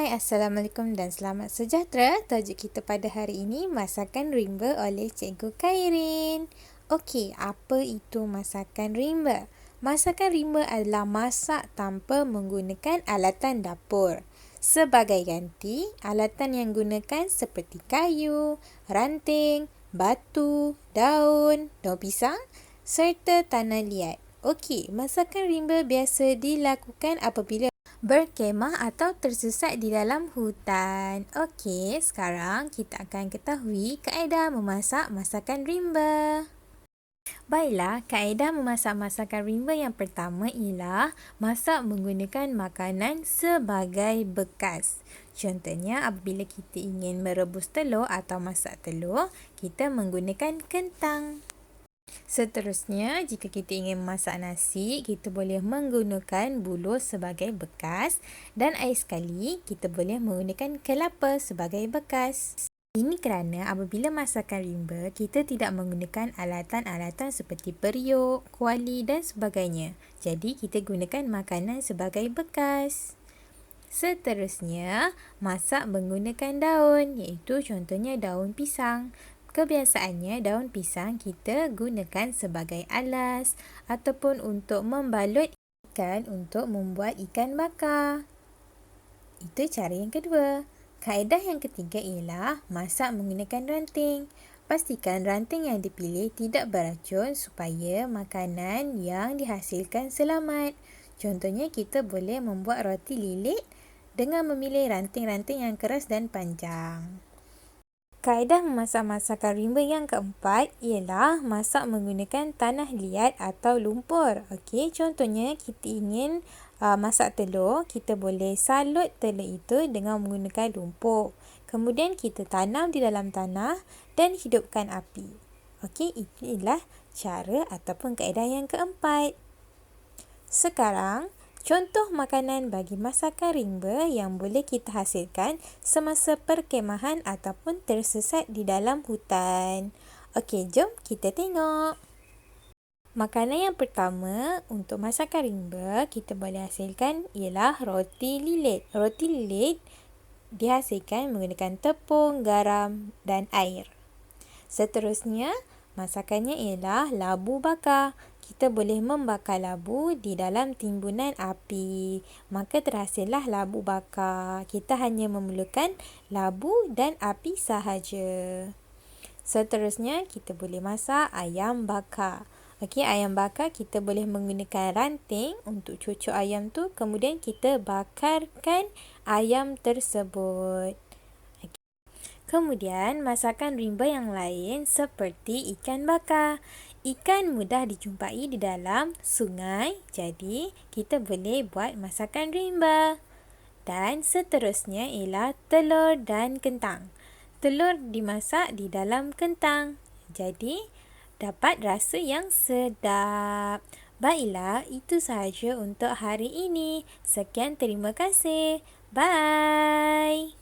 Assalamualaikum dan selamat sejahtera. Tajuk kita pada hari ini, masakan rimba oleh Cikgu Khairin. Okey, apa itu masakan rimba? Masakan rimba adalah masak tanpa menggunakan alatan dapur. Sebagai ganti, alatan yang gunakan seperti kayu, ranting, batu, daun pisang serta tanah liat. Okey, masakan rimba biasa dilakukan apabila berkemah atau tersesat di dalam hutan. Okey, sekarang kita akan ketahui kaedah memasak masakan rimba. Baiklah, kaedah memasak masakan rimba yang pertama ialah masak menggunakan makanan sebagai bekas. Contohnya, apabila kita ingin merebus telur atau masak telur, kita menggunakan kentang. Seterusnya, jika kita ingin memasak nasi, kita boleh menggunakan buluh sebagai bekas dan air sekali, kita boleh menggunakan kelapa sebagai bekas. Ini kerana apabila masakan rimba, kita tidak menggunakan alatan-alatan seperti periuk, kuali dan sebagainya. Jadi, kita gunakan makanan sebagai bekas. Seterusnya, masak menggunakan daun, iaitu contohnya daun pisang. Kebiasaannya, daun pisang kita gunakan sebagai alas ataupun untuk membalut ikan untuk membuat ikan bakar. Itu cara yang kedua. Kaedah yang ketiga ialah masak menggunakan ranting. Pastikan ranting yang dipilih tidak beracun supaya makanan yang dihasilkan selamat. Contohnya, kita boleh membuat roti lilit dengan memilih ranting-ranting yang keras dan panjang. Kaedah memasak masakan rimba yang keempat ialah masak menggunakan tanah liat atau lumpur. Okey, contohnya kita ingin masak telur, kita boleh salut telur itu dengan menggunakan lumpur. Kemudian kita tanam di dalam tanah dan hidupkan api. Okey, inilah cara ataupun kaedah yang keempat. Sekarang, contoh makanan bagi masakan rimba yang boleh kita hasilkan semasa perkemahan ataupun tersesat di dalam hutan. Okey, jom kita tengok. Makanan yang pertama untuk masakan rimba kita boleh hasilkan ialah roti lilit. Roti lilit dihasilkan menggunakan tepung, garam dan air. Seterusnya, masakannya ialah labu bakar. Kita boleh membakar labu di dalam timbunan api. Maka terhasillah labu bakar. Kita hanya memerlukan labu dan api sahaja. Seterusnya, kita boleh masak ayam bakar. Okey, ayam bakar kita boleh menggunakan ranting untuk cucuk ayam tu. Kemudian kita bakarkan ayam tersebut. Kemudian, masakan rimba yang lain seperti ikan bakar. Ikan mudah dijumpai di dalam sungai, jadi kita boleh buat masakan rimba. Dan seterusnya ialah telur dan kentang. Telur dimasak di dalam kentang, jadi dapat rasa yang sedap. Baiklah, itu sahaja untuk hari ini. Sekian, terima kasih. Bye.